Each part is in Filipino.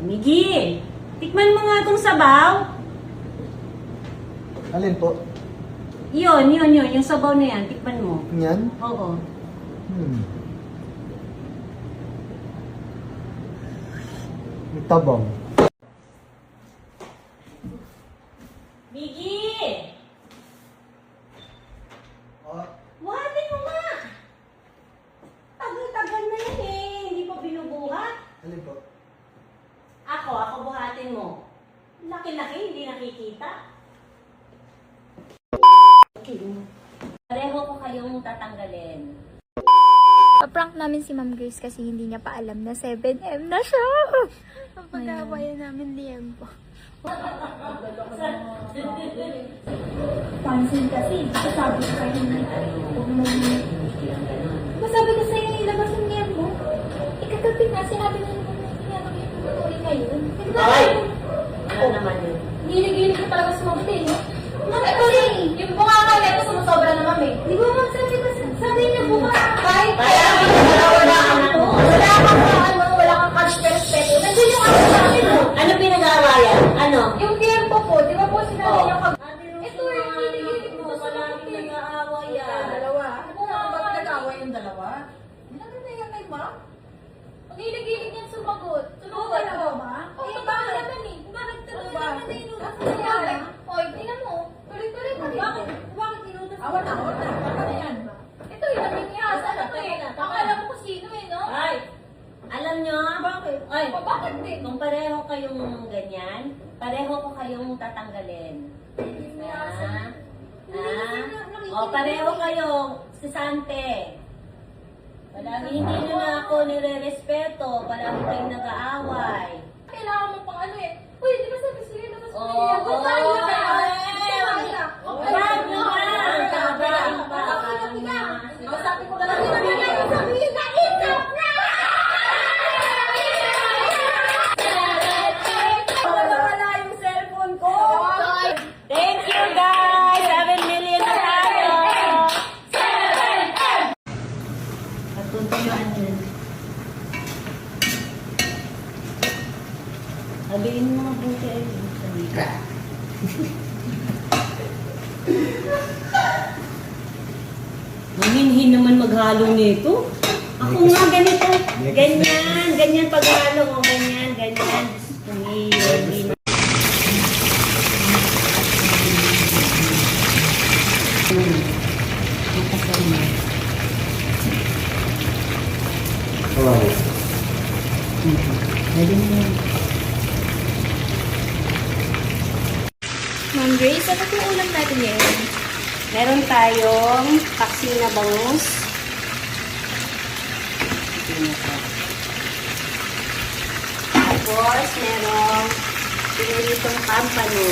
Miggy, tikman mo nga itong sabaw. Alin po? Yun. Yung sabaw na yan, tikman mo. Yan? Oo. Yung tabang. Miggy! Ah, Buhatin mo nga! Tagal-tagal na yan eh. Hindi pa binubuhat. alin po? Ako buhatin mo. Laki-laki, hindi nakikita. Pareho ko kayong tatanggalin. Pa-prank namin si Ma'am Grace kasi hindi niya pa alam na 7M na siya. Ang pag-aawayan namin liempo. Pansin kasi, sabi ko kayo hindi. Masabi ko sa'yo ilabas yung liempo. Ikagabi nga, sinabi na naman na hinanong yung tutuloy ngayon. Ay! Ano naman yun? Gilig-gilig ko talaga sumagot eh. Kasi, yung bunganga nito sumusobra na mami. Di ba ma'am, sabi niyo po ka, kahit Kaya wala anak mo. wala kang respeto. Nandiyan yung anak namin mo. Ano pinag-aawayan? Ano? Yung tiempo po, di ba po sinabi Oh. niyo kag... Ito yung gilig-gilig mo. Palagi pinag-aawayan. Dalawa. Ano nga ba pinag-away yung dalawa? Ano na yan kay ma? Ang hilig-hilig niyan sumagot. Sumagot na ba, ma? Oo, bakit naman eh? Bakit tuloy naman na inutos? Hoy, tingnan mo. Tuloy-tuloy pa rin. Bakit inutos? Awat na. Bakit na yan? Ito yung namimiyas. Ano to eh? Akala mo kung sino eh, no? Ay! Alam nyo? Bakit? Ay! Bakit din? Kung pareho kayong ganyan, pareho ko kayong tatanggalin. O, pareho kayong sisante. Palagi hindi nyo na ako nire-respeto. Palagi kayong nag-aaway. Kailangan mo pang ano eh. Uy, di ba sabi sa'yo na mas Oo. Wag naman! Tabain pa. Sabi ko na lang yung sabi yung naisap na! Wala yung cellphone ko. Thank you guys! 7 million na tayo! 7M! Pagtuntuan din. Sabihin mo mga buti ay Mahinhin naman maghalo nito. Ako nga ganito. Ganyan paghalo. O ganyan. Hindi. Wow. Pwede mo yan. Ma'am Grace, ano po ulam natin ngayon? Meron tayong paksi na bangus. Tapos, merong pinulitong pampano.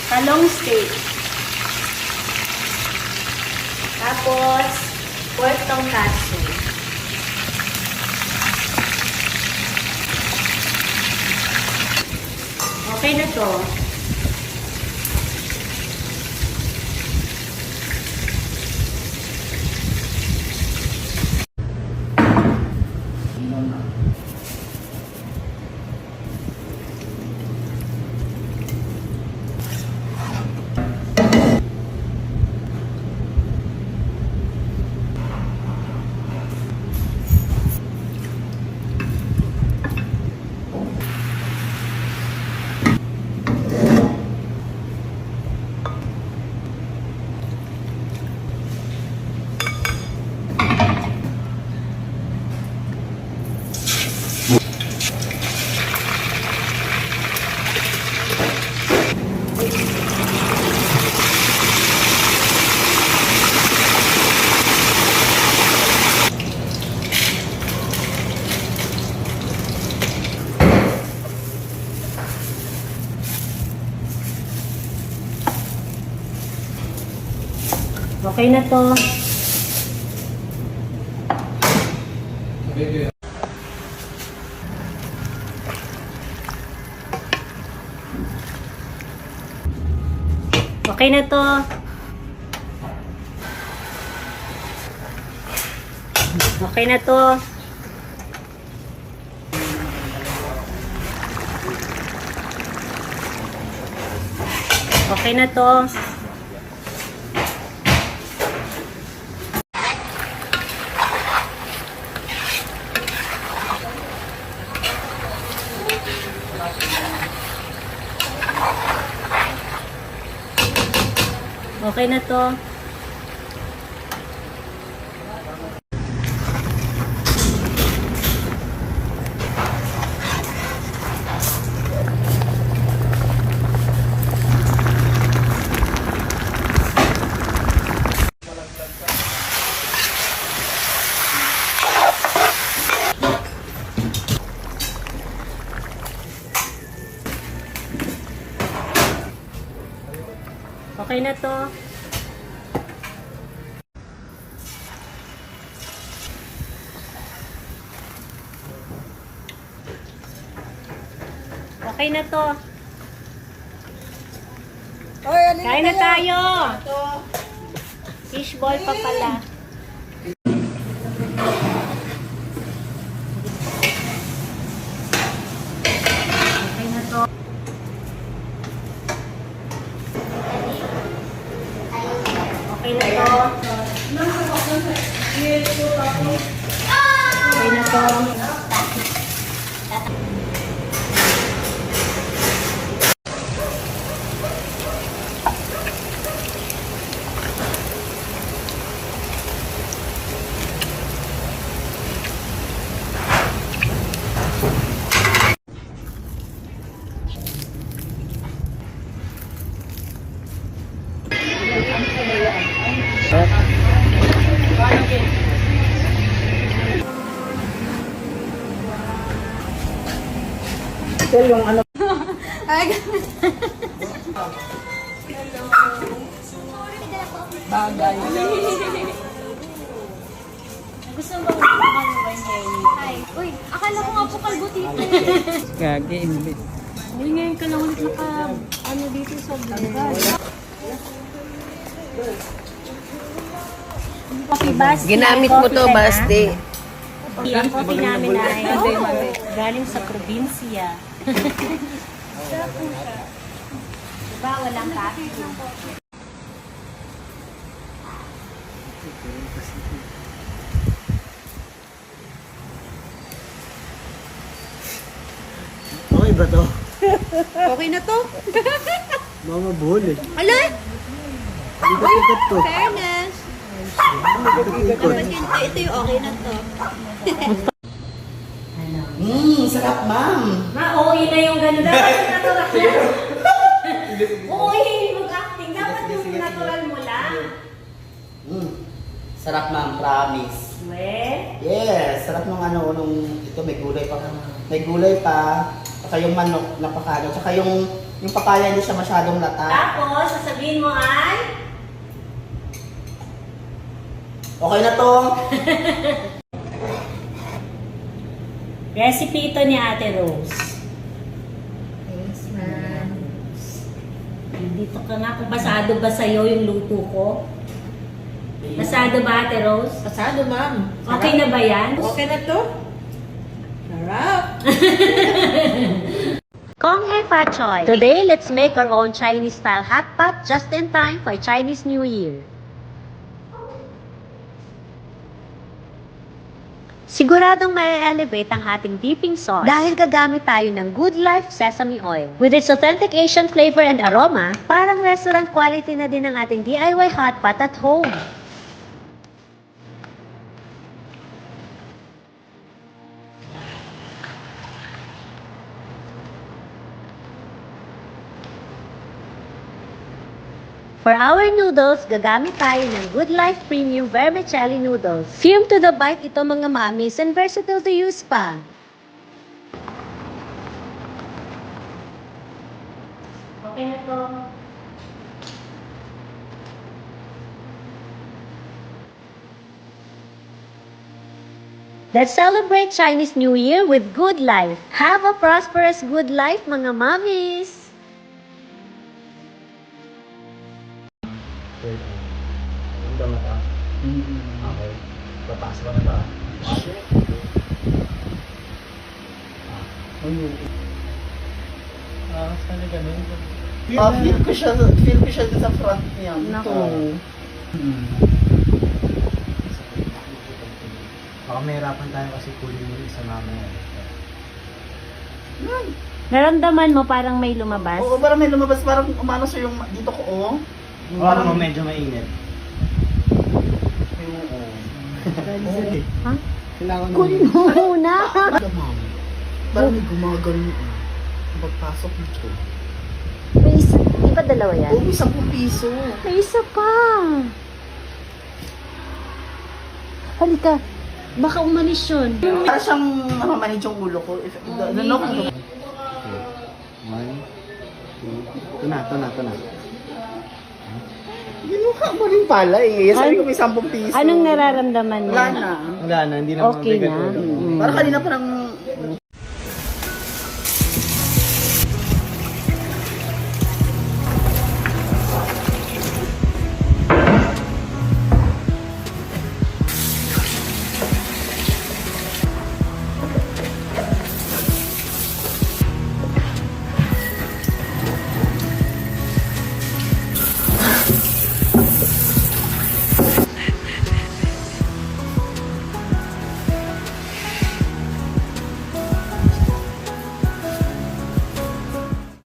Talong steak. Tapos, pork tonkatsu. Okay na to. Okay na to. Okay na to. Okay na to. Okay na to. Okay na to. Okay na to. Okay na to. Kain na tayo. Fishball pa pala. Okay na to. Okay na to. Okay na to. Gusto mo ba Ay, uy, akala ko nga po kalbutin. Gagi, English. Uy, ngayon ka lang ulit dito sa vlog. Coffee Basti. Ginamit mo to, Basti. Ang coffee namin ay galing sa probinsya. Diba, walang coffee. Okay ba to? Okay na to? Mama buhol eh. Ala! Ikot-ikot to. Fairness! Ikot-ikot. Ito yung okay na to. Sarap, ma'am. Ma-OA na yung ganda. Dapat natural na. OA, hindi mag-acting. Dapat yung natural mo lang. Sarap, ma'am. Promise. Well, Yes, sarap nung ito may gulay pa. May gulay pa. Saka yung manok, napakano. Saka yung papaya hindi siya masyadong lata. tapos, sasabihin mo ay, Okay na to. recipe ito ni Ate Rose. Thanks, ma'am. Dito ka nga kung pasado ba sa'yo yung luto ko. Pasado ba, Ate Rose? Pasado, ma'am. Okay na ba yan? Okay na to? Sarap! Kong Hei Fa Choy. Today, let's make our own Chinese-style hot pot just in time for Chinese New Year. Siguradong ma-elevate ang ating dipping sauce dahil gagamit tayo ng Good Life Sesame Oil. With its authentic Asian flavor and aroma, parang restaurant quality na din ang ating DIY hot pot at home. For our noodles, gagamit tayo ng Good Life Premium Vermicelli Noodles. Fume to the bite ito mga mamis and versatile to use pa. Okay na to. Let's celebrate Chinese New Year with Good Life. Have a prosperous good life mga mamis! Ang dama ka? Okay. Baba. Feel ko siya dun sa front niya. Naku. Baka mahirapan tayo kasi kunin mo yung isa mamaya. Naramdaman mo parang may lumabas? Oo, parang may lumabas, parang umano sa yung dito ko, oh. Parang medyo mainit. Ha? Kailangan mo Kunin mo muna. Parang may gumagano. Pagpasok nito. May isa, di ba dalawa yan? Oo, may 10 piso. May isa pa. Halika. Baka umalis yun. Para siyang namamanid yung ulo ko. Ano ko? One, two. Ito na. Ginuha mo rin pala eh. Sabi ko may 10 piso. Anong nararamdaman mo? Wala na. Wala na, hindi na Okay mabigat na. ulo. Mm. Parang kanina parang